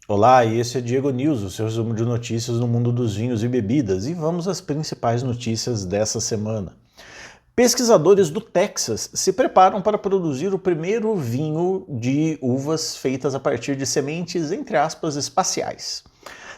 Olá, e esse é Diego News, o seu resumo de notícias no mundo dos vinhos e bebidas, e vamos às principais notícias dessa semana. Pesquisadores do Texas se preparam para produzir o primeiro vinho de uvas feitas a partir de sementes, entre aspas, espaciais.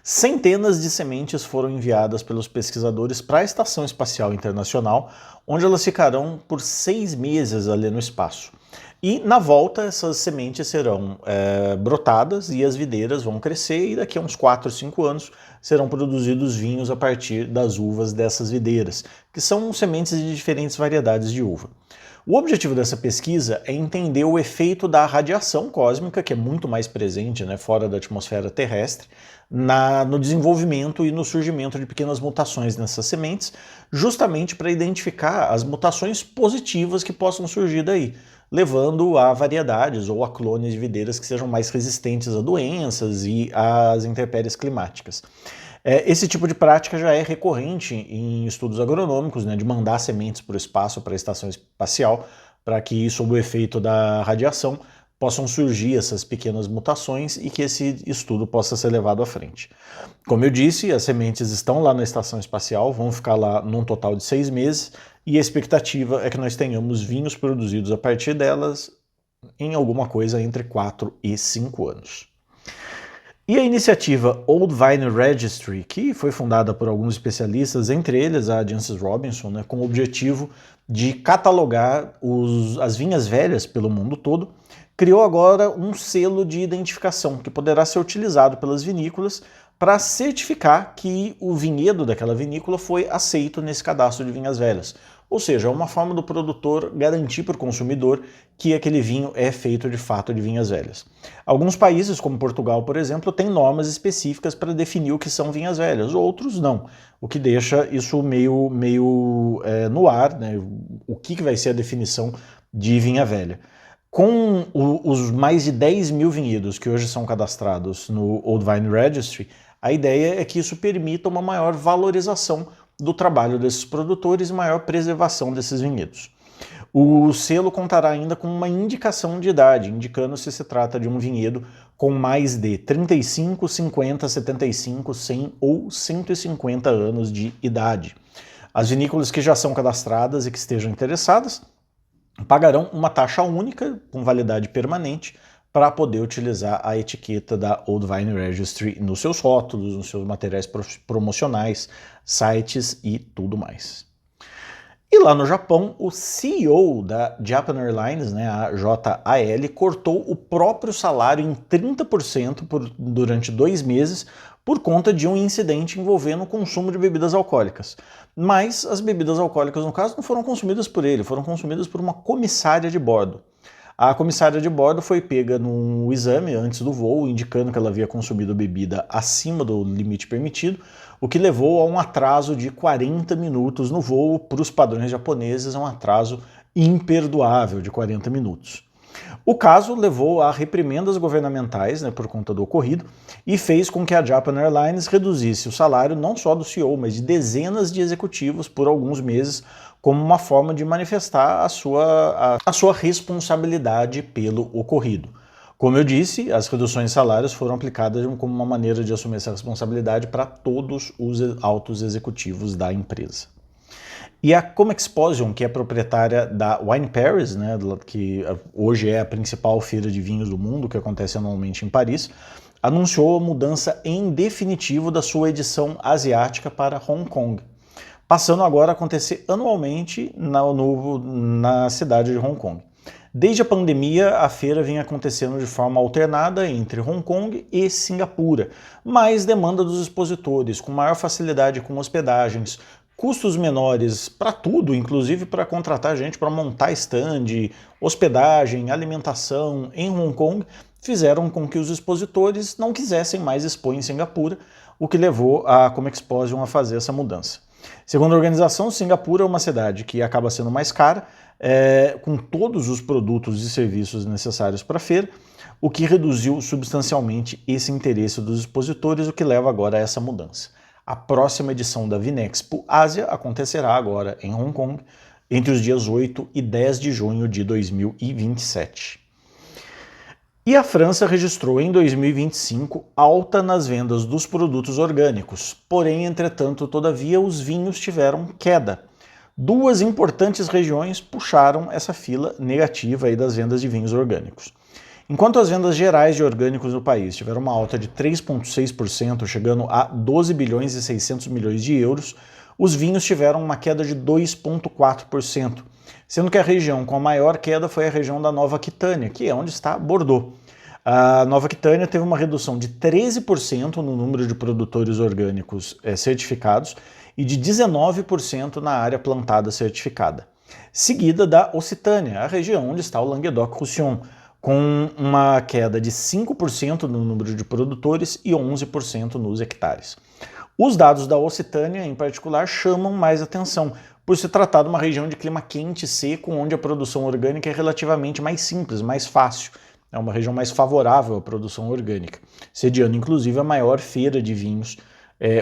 Centenas de sementes foram enviadas pelos pesquisadores para a Estação Espacial Internacional, onde elas ficarão por 6 meses ali no espaço. E na volta essas sementes serão brotadas e as videiras vão crescer e daqui a uns 4, 5 anos serão produzidos vinhos a partir das uvas dessas videiras, que são sementes de diferentes variedades de uva. O objetivo dessa pesquisa é entender o efeito da radiação cósmica, que é muito mais presente, fora da atmosfera terrestre, no desenvolvimento e no surgimento de pequenas mutações nessas sementes, justamente para identificar as mutações positivas que possam surgir daí, levando a variedades ou a clones de videiras que sejam mais resistentes a doenças e às intempéries climáticas. Esse tipo de prática já é recorrente em estudos agronômicos, de mandar sementes para o espaço, para a estação espacial, para que, sob o efeito da radiação, possam surgir essas pequenas mutações e que esse estudo possa ser levado à frente. Como eu disse, as sementes estão lá na estação espacial, vão ficar lá num total de 6 meses, e a expectativa é que nós tenhamos vinhos produzidos a partir delas em alguma coisa entre 4 e 5 anos. E a iniciativa Old Vine Registry, que foi fundada por alguns especialistas, entre eles a Jancis Robinson, com o objetivo de catalogar as vinhas velhas pelo mundo todo, criou agora um selo de identificação que poderá ser utilizado pelas vinícolas para certificar que o vinhedo daquela vinícola foi aceito nesse cadastro de vinhas velhas. Ou seja, é uma forma do produtor garantir para o consumidor que aquele vinho é feito de fato de vinhas velhas. Alguns países, como Portugal, por exemplo, têm normas específicas para definir o que são vinhas velhas, outros não, o que deixa isso meio no ar, o que vai ser a definição de vinha velha. Com os mais de 10 mil vinhedos que hoje são cadastrados no Old Vine Registry, a ideia é que isso permita uma maior valorização do trabalho desses produtores e maior preservação desses vinhedos. O selo contará ainda com uma indicação de idade, indicando se trata de um vinhedo com mais de 35, 50, 75, 100 ou 150 anos de idade. As vinícolas que já são cadastradas e que estejam interessadas pagarão uma taxa única, com validade permanente, para poder utilizar a etiqueta da Old Vine Registry nos seus rótulos, nos seus materiais promocionais, sites e tudo mais. E lá no Japão, o CEO da Japan Airlines, a JAL, cortou o próprio salário em 30% durante 2 meses por conta de um incidente envolvendo o consumo de bebidas alcoólicas. Mas as bebidas alcoólicas, no caso, não foram consumidas por ele, foram consumidas por uma comissária de bordo. A comissária de bordo foi pega num exame antes do voo, indicando que ela havia consumido bebida acima do limite permitido, o que levou a um atraso de 40 minutos no voo. Para os padrões japoneses, é um atraso imperdoável de 40 minutos. O caso levou a reprimendas governamentais por conta do ocorrido e fez com que a Japan Airlines reduzisse o salário não só do CEO, mas de dezenas de executivos por alguns meses, como uma forma de manifestar a sua responsabilidade pelo ocorrido. Como eu disse, as reduções de salários foram aplicadas como uma maneira de assumir essa responsabilidade para todos os altos executivos da empresa. E a Comexposium, que é proprietária da Wine Paris, que hoje é a principal feira de vinhos do mundo, que acontece anualmente em Paris, anunciou a mudança em definitivo da sua edição asiática para Hong Kong, passando agora a acontecer anualmente na cidade de Hong Kong. Desde a pandemia, a feira vinha acontecendo de forma alternada entre Hong Kong e Singapura, mas demanda dos expositores, com maior facilidade com hospedagens, custos menores para tudo, inclusive para contratar gente para montar stand, hospedagem, alimentação em Hong Kong, fizeram com que os expositores não quisessem mais expor em Singapura, o que levou a Comexposium a fazer essa mudança. Segundo a organização, Singapura é uma cidade que acaba sendo mais cara, com todos os produtos e serviços necessários para a feira, o que reduziu substancialmente esse interesse dos expositores, o que leva agora a essa mudança. A próxima edição da Vinexpo Ásia acontecerá agora em Hong Kong, entre os dias 8 e 10 de junho de 2027. E a França registrou em 2025 alta nas vendas dos produtos orgânicos, porém, entretanto, todavia, os vinhos tiveram queda. Duas importantes regiões puxaram essa fila negativa aí das vendas de vinhos orgânicos. Enquanto as vendas gerais de orgânicos no país tiveram uma alta de 3,6%, chegando a 12 bilhões e 600 milhões de euros, os vinhos tiveram uma queda de 2,4%, sendo que a região com a maior queda foi a região da Nova Aquitânia, que é onde está Bordeaux. A Nova Aquitânia teve uma redução de 13% no número de produtores orgânicos certificados e de 19% na área plantada certificada, seguida da Occitânia, a região onde está o Languedoc-Roussillon, com uma queda de 5% no número de produtores e 11% nos hectares. Os dados da Occitânia, em particular, chamam mais atenção, por se tratar de uma região de clima quente e seco, onde a produção orgânica é relativamente mais simples, mais fácil. É uma região mais favorável à produção orgânica, sediando inclusive a maior feira de vinhos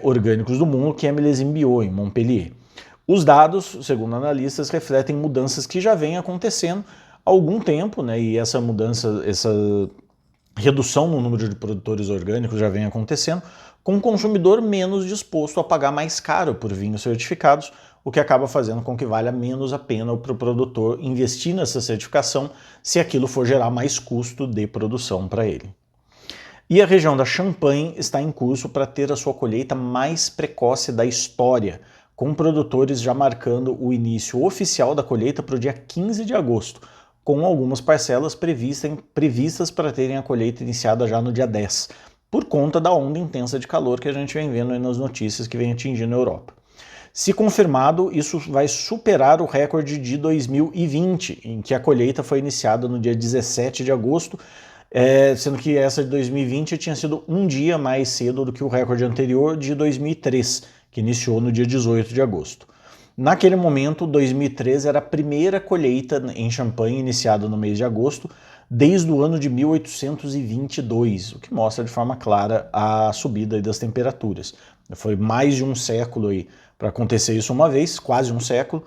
orgânicos do mundo, que é a Millésime Bio, em Montpellier. Os dados, segundo analistas, refletem mudanças que já vêm acontecendo há algum tempo, né? E essa mudança, essa redução no número de produtores orgânicos já vem acontecendo, com o consumidor menos disposto a pagar mais caro por vinhos certificados, o que acaba fazendo com que valha menos a pena para o produtor investir nessa certificação se aquilo for gerar mais custo de produção para ele. E a região da Champagne está em curso para ter a sua colheita mais precoce da história, com produtores já marcando o início oficial da colheita para o dia 15 de agosto, com algumas parcelas previstas para terem a colheita iniciada já no dia 10, por conta da onda intensa de calor que a gente vem vendo aí nas notícias que vem atingindo a Europa. Se confirmado, isso vai superar o recorde de 2020, em que a colheita foi iniciada no dia 17 de agosto, sendo que essa de 2020 tinha sido um dia mais cedo do que o recorde anterior de 2003, que iniciou no dia 18 de agosto. Naquele momento, 2013 era a primeira colheita em Champagne iniciada no mês de agosto, desde o ano de 1822, o que mostra de forma clara a subida das temperaturas. Foi mais de um século para acontecer isso uma vez, quase um século,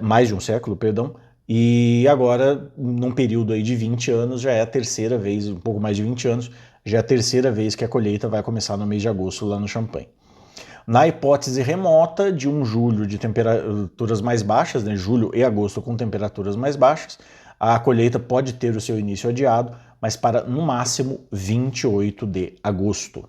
mais de um século, perdão, e agora, num período aí de 20 anos, já é a terceira vez, um pouco mais de 20 anos, já é a terceira vez que a colheita vai começar no mês de agosto lá no Champagne. Na hipótese remota de um julho de temperaturas mais baixas, né, julho e agosto com temperaturas mais baixas, a colheita pode ter o seu início adiado, mas para no máximo 28 de agosto.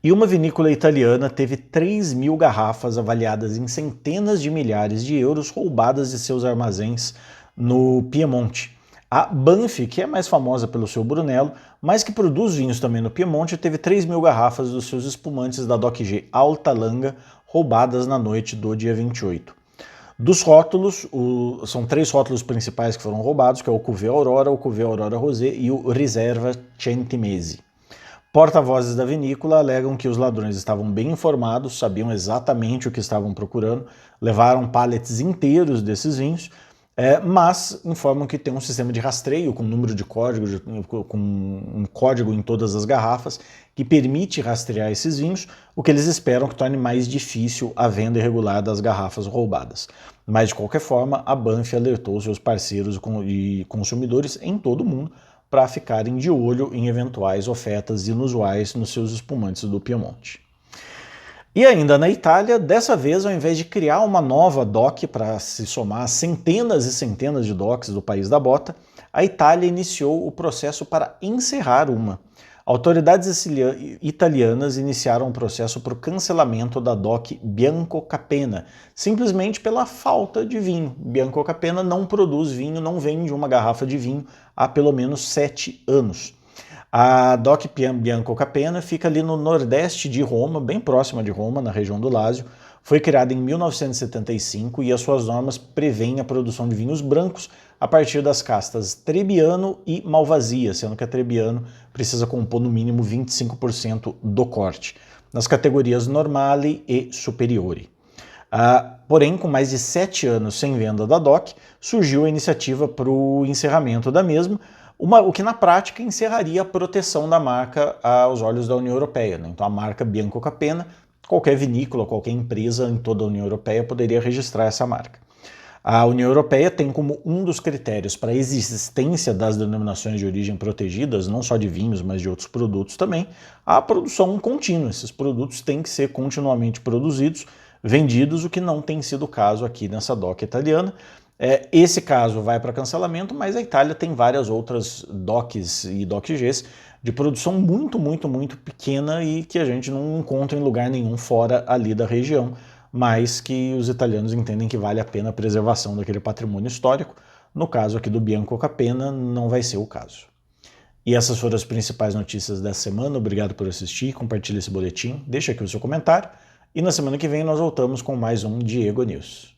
E uma vinícola italiana teve 3.000 garrafas avaliadas em centenas de milhares de euros roubadas de seus armazéns no Piemonte. A Banfi, que é mais famosa pelo seu Brunello, mas que produz vinhos também no Piemonte, teve 3.000 garrafas dos seus espumantes da DOC G Alta Langa roubadas na noite do dia 28. Dos rótulos, são 3 rótulos principais que foram roubados, que é o Cuvée Aurora, o Cuvée Aurora Rosé e o Riserva Centimesi. Porta-vozes da vinícola alegam que os ladrões estavam bem informados, sabiam exatamente o que estavam procurando, levaram pallets inteiros desses vinhos, mas informam que tem um sistema de rastreio com número de código, com um código em todas as garrafas, que permite rastrear esses vinhos, o que eles esperam que torne mais difícil a venda irregular das garrafas roubadas. Mas, de qualquer forma, a Banfi alertou seus parceiros e consumidores em todo o mundo para ficarem de olho em eventuais ofertas inusuais nos seus espumantes do Piemonte. E ainda na Itália, dessa vez, ao invés de criar uma nova DOC para se somar a centenas e centenas de DOCs do país da bota, a Itália iniciou o processo para encerrar uma. Autoridades italianas iniciaram um processo para o cancelamento da DOC Bianco Capena, simplesmente pela falta de vinho. Bianco Capena não produz vinho, não vende uma garrafa de vinho há pelo menos 7 anos. A DOC Bianco Capena fica ali no nordeste de Roma, bem próxima de Roma, na região do Lásio. Foi criada em 1975 e as suas normas prevêem a produção de vinhos brancos a partir das castas Trebbiano e Malvasia, sendo que a Trebbiano precisa compor no mínimo 25% do corte, nas categorias Normale e Superiore. Porém, com mais de 7 anos sem venda da DOC, surgiu a iniciativa para o encerramento da mesma, o que na prática encerraria a proteção da marca aos olhos da União Europeia, né? Então a marca Bianco Capena, qualquer vinícola, qualquer empresa em toda a União Europeia poderia registrar essa marca. A União Europeia tem como um dos critérios para a existência das denominações de origem protegidas, não só de vinhos, mas de outros produtos também, a produção contínua. Esses produtos têm que ser continuamente produzidos, vendidos, o que não tem sido o caso aqui nessa DOC italiana. Esse caso vai para cancelamento, mas a Itália tem várias outras DOCs e DOCGs de produção muito pequena e que a gente não encontra em lugar nenhum fora ali da região, mas que os italianos entendem que vale a pena a preservação daquele patrimônio histórico. No caso aqui do Bianco Capena, não vai ser o caso. E essas foram as principais notícias dessa semana. Obrigado por assistir, compartilhe esse boletim, deixa aqui o seu comentário e na semana que vem nós voltamos com mais um Diego News.